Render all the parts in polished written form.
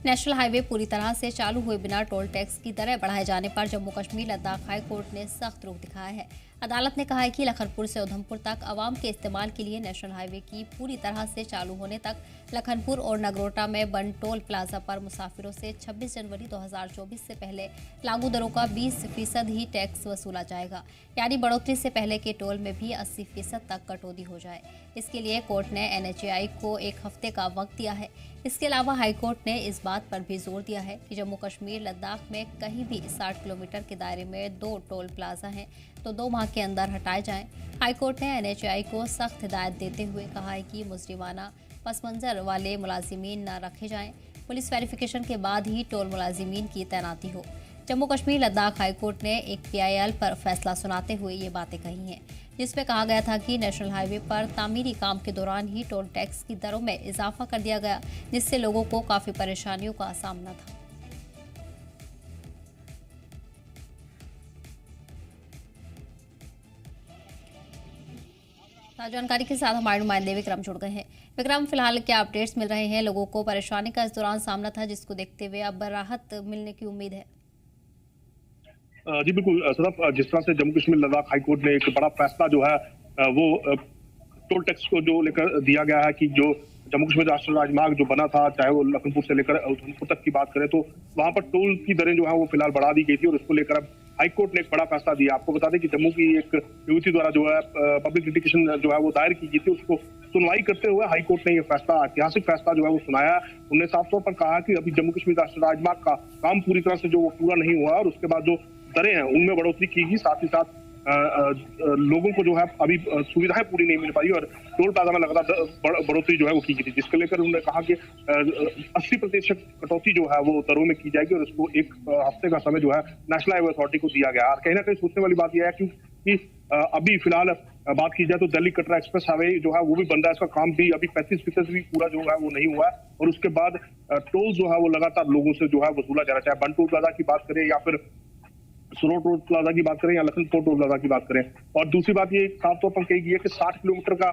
National highway पूरी तरह से चालू हुए बिना टोल टैक्स की दरें बढ़ाए जाने पर जम्मू कश्मीर लद्दाख हाई कोर्ट ने सख्त रुख दिखाया है। अदालत ने कहा है कि लखनपुर से उधमपुर तक आवाम के इस्तेमाल के लिए नेशनल हाईवे की पूरी तरह से चालू होने तक लखनपुर और नगरोटा में बंद टोल प्लाजा पर मुसाफिरों से 26 जनवरी 2024 से पहले लागू दरों का 20% ही टैक्स वसूला जाएगा, यानी बढ़ोतरी से पहले के टोल में भी 80% तक कटौती हो जाए। इसके लिए कोर्ट ने NHAI को 1 हफ्ते का वक्त दिया है। इसके अलावा हाईकोर्ट ने इस बात पर भी जोर दिया है कि जम्मू कश्मीर लद्दाख में कहीं भी 60 किलोमीटर के दायरे में 2 टोल प्लाजा हैं तो 2 माह के अंदर हटाए जाएं। हाईकोर्ट ने NHAI को सख्त हिदायत देते हुए कहा है कि मुजरिमाना पस मंजर वाले मुलाजिमीन न रखे जाएं। पुलिस वेरिफिकेशन के बाद ही टोल मुलाजिमीन की तैनाती हो। जम्मू कश्मीर लद्दाख हाईकोर्ट ने एक PIL पर फैसला सुनाते हुए ये बातें कही हैं, जिसमें कहा गया था कि नेशनल हाईवे पर तामीरी काम के दौरान ही टोल टैक्स की दरों में इजाफा कर दिया गया, जिससे लोगों को काफी परेशानियों का सामना था। जानकारी के साथ हमारे नुमाइंदे विक्रम जुड़ गए हैं। विक्रम, फिलहाल क्या अपडेट्स मिल रहे हैं? लोगों को परेशानी का इस दौरान सामना था, जिसको देखते हुए अब राहत मिलने की उम्मीद है। जी बिल्कुल सदफ, जिस तरह से जम्मू कश्मीर लद्दाख हाईकोर्ट ने एक बड़ा फैसला जो है वो टोल टैक्स को जो लेकर दिया गया है कि जो जम्मू कश्मीर राष्ट्रीय राजमार्ग जो बना था, चाहे वो लखनपुर से लेकर उधमपुर तक की बात करें तो वहां पर टोल की दरें जो है वो फिलहाल बढ़ा दी गई थी और उसको लेकर अब हाईकोर्ट ने एक बड़ा फैसला दिया। आपको बता दें कि जम्मू की एक युवती द्वारा जो है पब्लिक लिटिगेशन जो है वो दायर की गई थी, उसको सुनवाई करते हुए हाईकोर्ट ने ये फैसला, ऐतिहासिक फैसला जो है वो सुनाया। उन्होंने साफ तौर पर कहा कि अभी जम्मू कश्मीर राष्ट्रीय राजमार्ग का काम पूरी तरह से जो वो पूरा नहीं हुआ और उसके बाद जो दरें हैं उनमें बढ़ोतरी की गई, साथ ही साथ लोगों को जो है अभी सुविधाएं पूरी नहीं मिल पाई और टोल प्लाजा में लगातार बढ़ोतरी जो है वो की गई थी, जिसको लेकर उन्होंने कहा कि 80% कटौती जो है वो दरों में की जाएगी और उसको 1 हफ्ते का समय जो है नेशनल हाईवे अथॉरिटी को दिया गया। और कहीं ना कहीं सोचने वाली बात यह है कि अभी फिलहाल बात की जाए तो दिल्ली कटरा एक्सप्रेस हाईवे जो है वो भी बंद है, इसका काम भी अभी 35% भी पूरा जो है वो नहीं हुआ है और उसके बाद टोल जो है वो लगातार लोगों से जो है वसूला जा रहा है, चाहे बंद टोल प्लाजा की बात करें या फिर सरो टोल प्लाजा की बात करें या लखनपुर टोल प्लाजा की बात करें। और दूसरी बात ये साफ तौर पर कही गई है कि 60 किलोमीटर का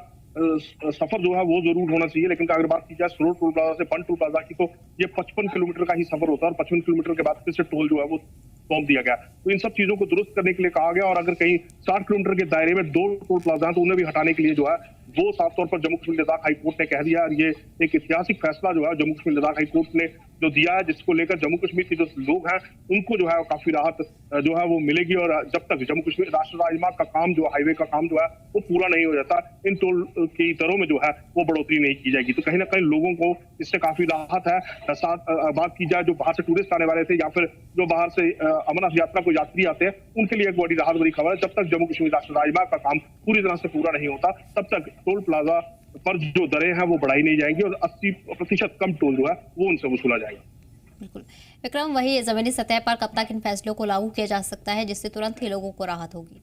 सफर जो है वो जरूर होना चाहिए, लेकिन अगर बात की जाए सरो टोल प्लाजा से बंद टोल प्लाजा की तो ये 55 किलोमीटर का ही सफर होता है और 55 किलोमीटर के बाद फिर से टोल जो है वो सौंप दिया गया। तो इन सब चीजों को दुरुस्त करने के लिए कहा गया और अगर कहीं 60 किलोमीटर के दायरे में 2 टोल प्लाजा हैं तो उन्हें भी हटाने के लिए जो है वो साफ तौर पर जम्मू कश्मीर लद्दाख हाईकोर्ट ने कह दिया और ये एक ऐतिहासिक फैसला जो है जम्मू कश्मीर लद्दाख हाईकोर्ट ने जो दिया है, जिसको लेकर जम्मू कश्मीर के जो लोग हैं उनको जो है काफी राहत जो है वो मिलेगी। और जब तक जम्मू कश्मीर राष्ट्रीय राजमार्ग का काम जो हाईवे का काम जो है वो पूरा नहीं हो जाता, इन टोल की दरों में जो है वो बढ़ोतरी नहीं की जाएगी। तो कहीं ना कहीं लोगों को इससे काफी राहत है। साथ बात की जाए जो बाहर से टूरिस्ट आने वाले थे या फिर जो बाहर से अमरनाथ यात्रा को यात्री आते हैं उनके लिए एक बड़ी राहत भरी खबर है। जब तक जम्मू कश्मीर राष्ट्रीय राजमार्ग का काम पूरी तरह से पूरा नहीं होता तब तक टोल प्लाजा पर जो दरें हैं वो बढ़ाई नहीं जाएंगी और 80% कम टोल जो है वो उनसे वसूला जाएगा। बिल्कुल विक्रम, वही जमीनी सतह पर कब तक इन फैसलों को लागू किया जा सकता है जिससे तुरंत ही लोगों को राहत होगी?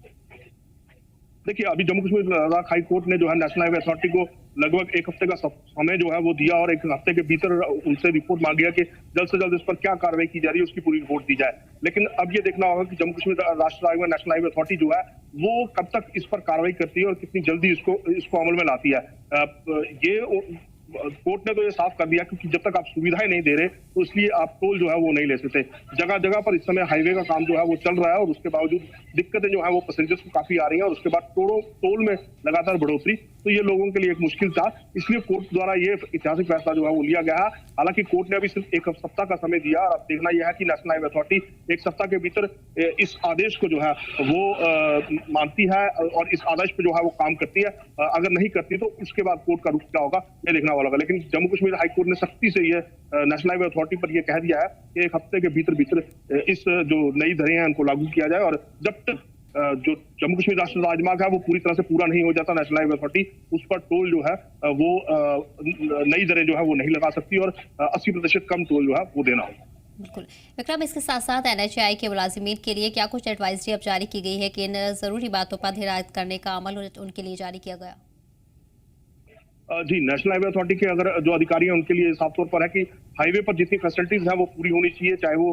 देखिए, अभी जम्मू कश्मीर लद्दाख हाई कोर्ट ने जो है नेशनल हाईवे अथॉरिटी को लगभग 1 हफ्ते का समय जो है वो दिया और 1 हफ्ते के भीतर उनसे रिपोर्ट मांग गया कि जल्द से जल्द इस पर क्या कार्रवाई की जा रही है उसकी पूरी रिपोर्ट दी जाए। लेकिन अब ये देखना होगा कि जम्मू कश्मीर राष्ट्रीय हाईवे नेशनल हाईवे अथॉरिटी जो है वो कब तक इस पर कार्रवाई करती है और कितनी जल्दी इसको अमल में लाती है। ये कोर्ट ने तो ये साफ कर दिया क्योंकि जब तक आप सुविधाएं नहीं दे रहे तो इसलिए आप टोल जो है वो नहीं ले सकते। जगह जगह पर इस समय हाईवे का काम जो है वो चल रहा है और उसके बावजूद दिक्कतें जो है वो पैसेंजर्स को काफी आ रही हैं और उसके बाद टोल में लगातार बढ़ोतरी, तो ये लोगों के लिए एक मुश्किल था। इसलिए कोर्ट द्वारा ये ऐतिहासिक फैसला जो है वो लिया गया है। हालांकि कोर्ट ने अभी सिर्फ 1 सप्ताह का समय दिया और अब देखना यह है कि नेशनल हाईवे अथॉरिटी 1 सप्ताह के भीतर इस आदेश को जो है वो मानती है और इस आदेश पे जो है वो काम करती है। अगर नहीं करती तो उसके बाद कोर्ट का रुख क्या होगा ये देखना होगा। लेकिन जम्मू कश्मीर हाईकोर्ट ने सख्ती से ये नेशनल हाईवे अथॉरिटी पर यह कह दिया है कि 1 हफ्ते के भीतर इस जो नई दरें हैं उनको लागू किया जाए और जब तक जो जम्मू कश्मीर राष्ट्रीय राजमार्ग है वो पूरी तरह से पूरा नहीं हो जाता नेशनल हाईवे अथॉरिटी उस पर टोल जो है वो नई दरें जो है वो नहीं लगा सकती और 80% कम टोल जो है वो देना होगा। बिल्कुल विक्रम, इसके साथ साथ NHAI के मुलाजिमीन के लिए क्या कुछ एडवाइजरी अब जारी की गई है कि इन जरूरी बातों पर हिदायत करने का अमल उनके लिए जारी किया गया? जी, नेशनल हाईवे अथॉरिटी के अगर जो अधिकारी हैं उनके लिए साफ तौर पर है कि हाईवे पर जितनी फैसिलिटीज हैं वो पूरी होनी चाहिए, चाहे वो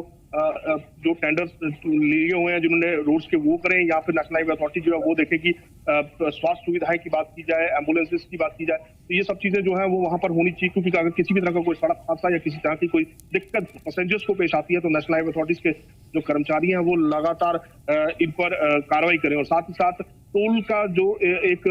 जो टेंडर्स लिए हुए हैं जिन्होंने रोड्स के वो करें या फिर नेशनल हाईवे अथॉरिटी जो है वो देखे कि स्वास्थ्य सुविधाएं की बात की जाए, एम्बुलेंसेस की बात की जाए, तो ये सब चीजें जो है वो वहां पर होनी चाहिए, क्योंकि अगर किसी भी तरह का कोई सड़क हादसा या किसी तरह की कोई दिक्कत पैसेंजर्स को पेश आती है तो नेशनल हाईवे अथॉरिटीज के जो कर्मचारी हैं वो लगातार इन पर कार्रवाई करें। और साथ ही साथ टोल का जो एक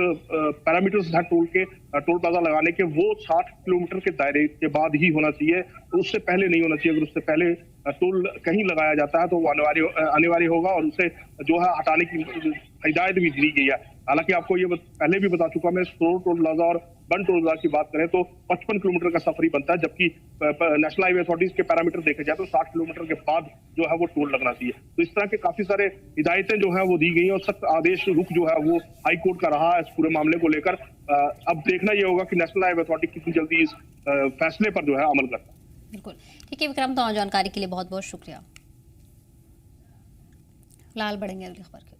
पैरामीटर्स है टोल के, टोल प्लाजा लगाने के, वो 60 किलोमीटर के दायरे के बाद ही होना चाहिए, तो उससे पहले नहीं होना चाहिए। अगर उससे पहले टोल कहीं लगाया जाता है तो वो अनिवार्य होगा और उसे जो है हटाने की हिदायत भी दी गई है। हालांकि आपको ये पहले भी बता चुका मैं, स्टोर टोल प्लाजा और बंद टोल प्लाजा की बात करें तो 55 किलोमीटर का सफर ही बनता है, जबकि नेशनल हाईवे अथॉरिटीज के पैरामीटर देखे जाए तो 60 किलोमीटर के बाद जो है वो टोल लगना चाहिए। तो इस तरह के काफी सारे हिदायतें जो है वो दी गई हैं और सख्त आदेश रुख जो है वो हाई कोर्ट का रहा है इस पूरे मामले को लेकर। अब देखना यह होगा कि नेशनल हाईवे अथॉरिटी कितनी जल्दी इस फैसले पर जो है अमल करता है। बिल्कुल ठीक है विक्रम, तो जानकारी के लिए बहुत बहुत शुक्रिया। फिलहाल बढ़ेंगे अगली खबर के।